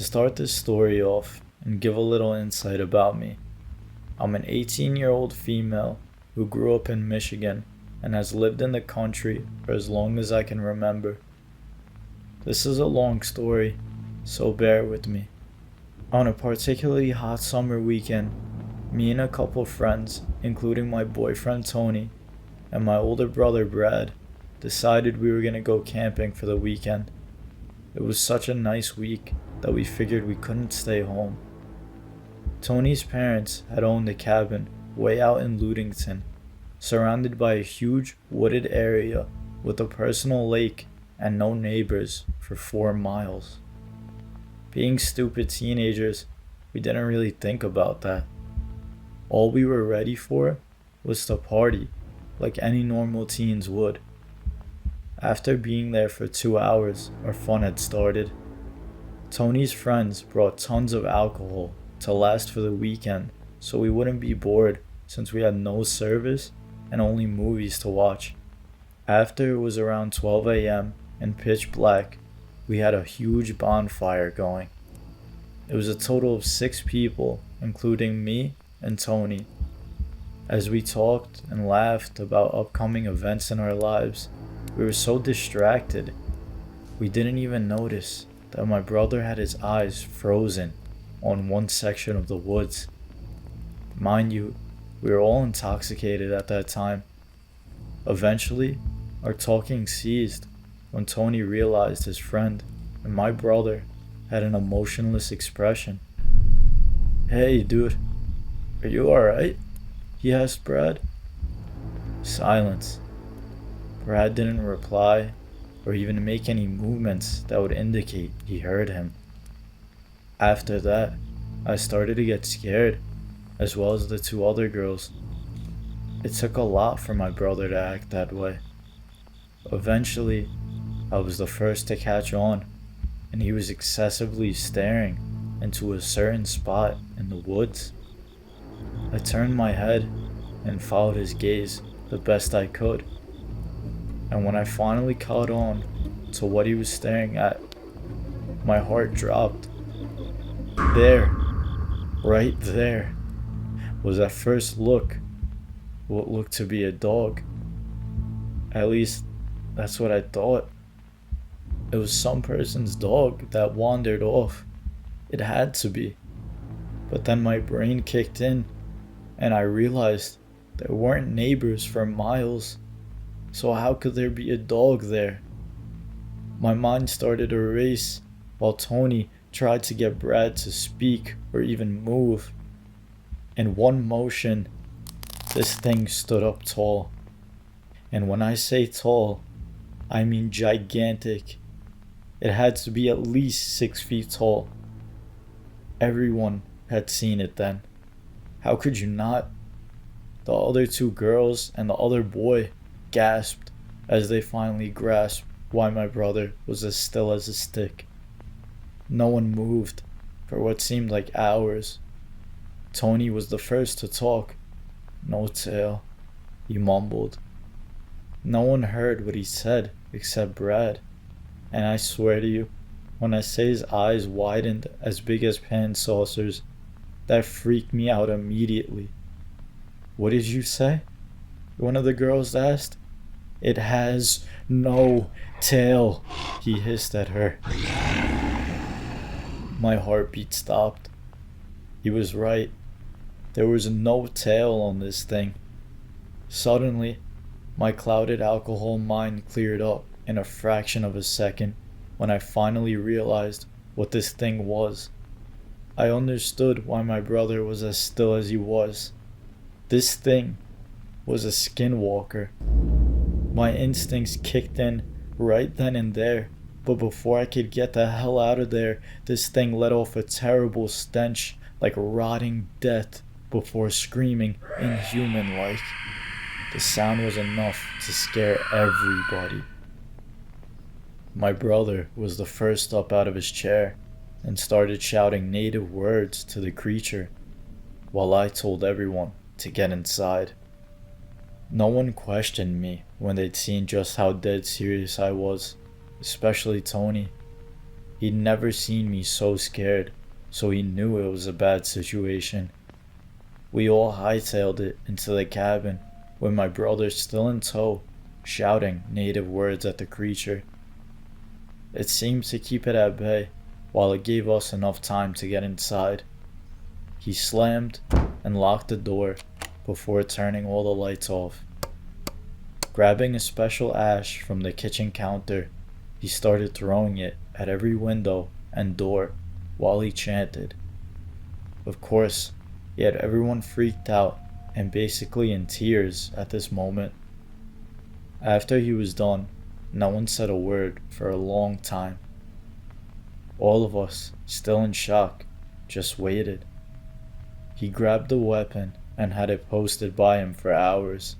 To start this story off and give a little insight about me, I'm an 18-year-old female who grew up in Michigan and has lived in the country for as long as I can remember. This is a long story, so bear with me. On a particularly hot summer weekend, me and a couple friends, including my boyfriend Tony and my older brother Brad, decided we were going to go camping for the weekend. It was such a nice week that we figured we couldn't stay home. Tony's parents had owned a cabin way out in Ludington, surrounded by a huge wooded area with a personal lake and no neighbors for 4 miles. Being stupid teenagers, we didn't really think about that. All we were ready for was to party like any normal teens would. After being there for 2 hours, our fun had started. Tony's friends brought tons of alcohol to last for the weekend so we wouldn't be bored since we had no service and only movies to watch. After it was around 12 a.m. and pitch black, we had a huge bonfire going. It was a total of 6 people, including me and Tony. As we talked and laughed about upcoming events in our lives, we were so distracted, we didn't even notice that my brother had his eyes frozen on one section of the woods. Mind you, we were all intoxicated at that time. Eventually, our talking ceased when Tony realized his friend and my brother had an emotionless expression. "Hey dude, are you alright?" he asked Brad. Silence. Brad didn't reply or even make any movements that would indicate he heard him. After that, I started to get scared, as well as the 2 other girls. It took a lot for my brother to act that way. Eventually, I was the first to catch on, and he was excessively staring into a certain spot in the woods. I turned my head and followed his gaze the best I could. And when I finally caught on to what he was staring at, my heart dropped. There, right there, was at first look what looked to be a dog. At least, that's what I thought. It was some person's dog that wandered off. It had to be. But then my brain kicked in, and I realized there weren't neighbors for miles. So how could there be a dog there? My mind started to race while Tony tried to get Brad to speak or even move. In one motion, this thing stood up tall. And when I say tall, I mean gigantic. It had to be at least 6 feet tall. Everyone had seen it then. How could you not? The other 2 girls and the other boy gasped as they finally grasped why my brother was as still as a stick. No one moved for what seemed like hours. Tony was the first to talk. "No tail," he mumbled. No one heard what he said except Brad, and I swear to you, when I say his eyes widened as big as pan saucers, that freaked me out immediately. "What did you say?" one of the girls asked. "It has no tail," he hissed at her. My heartbeat stopped. He was right. There was no tail on this thing. Suddenly, my clouded alcohol mind cleared up in a fraction of a second when I finally realized what this thing was. I understood why my brother was as still as he was. This thing was a Skinwalker. My instincts kicked in right then and there, but before I could get the hell out of there, this thing let off a terrible stench like rotting death before screaming inhuman-like. The sound was enough to scare everybody. My brother was the first up out of his chair and started shouting native words to the creature, while I told everyone to get inside. No one questioned me when they'd seen just how dead serious I was, especially Tony. He'd never seen me so scared, so he knew it was a bad situation. We all hightailed it into the cabin, with my brother still in tow, shouting native words at the creature. It seemed to keep it at bay, while it gave us enough time to get inside. He slammed and locked the door before turning all the lights off. Grabbing a special ash from the kitchen counter, he started throwing it at every window and door while he chanted. Of course, he had everyone freaked out and basically in tears at this moment. After he was done, no one said a word for a long time. All of us, still in shock, just waited. He grabbed the weapon and had it posted by him for hours.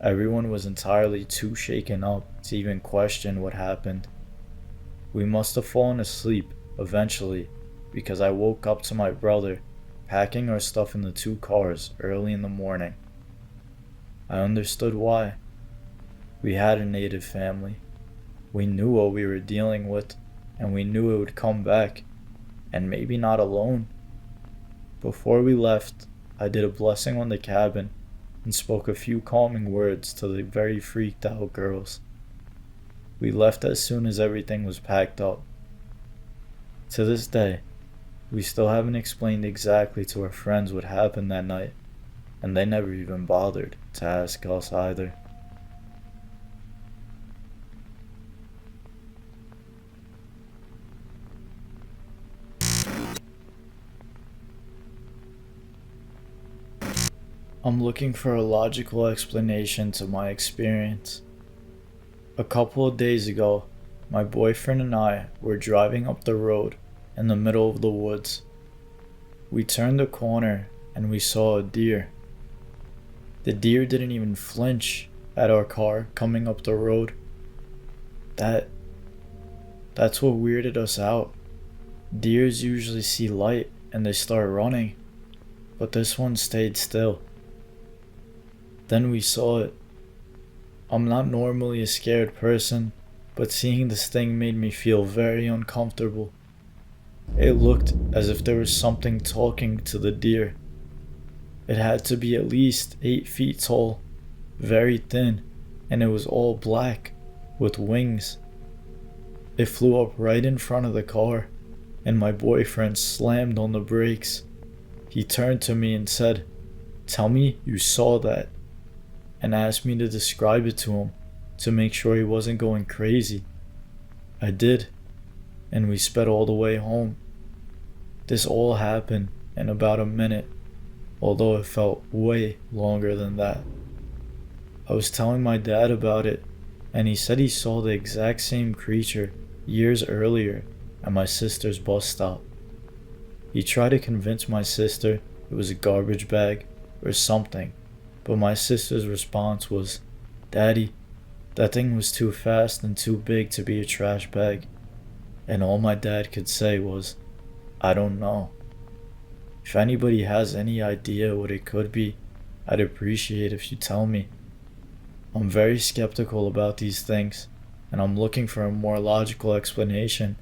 Everyone was entirely too shaken up to even question what happened. We must have fallen asleep eventually, because I woke up to my brother packing our stuff in the 2 cars early in the morning. I understood why. We had a native family. We knew what we were dealing with, and we knew it would come back, and maybe not alone. Before we left, I did a blessing on the cabin and spoke a few calming words to the very freaked out girls. We left as soon as everything was packed up. To this day, we still haven't explained exactly to our friends what happened that night, and they never even bothered to ask us either. I'm looking for a logical explanation to my experience. A couple of days ago, my boyfriend and I were driving up the road in the middle of the woods. We turned a corner and we saw a deer. The deer didn't even flinch at our car coming up the road. That's what weirded us out. Deers usually see light and they start running, but this one stayed still. Then we saw it. I'm not normally a scared person, but seeing this thing made me feel very uncomfortable. It looked as if there was something talking to the deer. It had to be at least 8 feet tall, very thin, and it was all black, with wings. It flew up right in front of the car, and my boyfriend slammed on the brakes. He turned to me and said, "Tell me you saw that," and asked me to describe it to him to make sure he wasn't going crazy. I did, and we sped all the way home. This all happened in about a minute, although it felt way longer than that. I was telling my dad about it, and he said he saw the exact same creature years earlier at my sister's bus stop. He tried to convince my sister it was a garbage bag or something, but my sister's response was, "Daddy, that thing was too fast and too big to be a trash bag." And all my dad could say was, "I don't know." If anybody has any idea what it could be, I'd appreciate if you tell me. I'm very skeptical about these things, and I'm looking for a more logical explanation,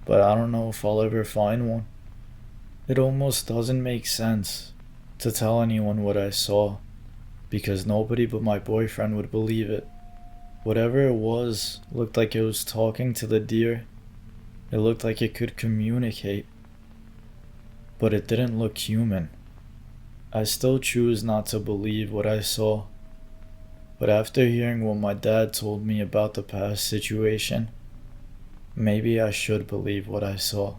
but I don't know if I'll ever find one. It almost doesn't make sense to tell anyone what I saw, because nobody but my boyfriend would believe it. Whatever it was looked like it was talking to the deer. It looked like it could communicate, but it didn't look human. I still choose not to believe what I saw, but after hearing what my dad told me about the past situation, maybe I should believe what I saw.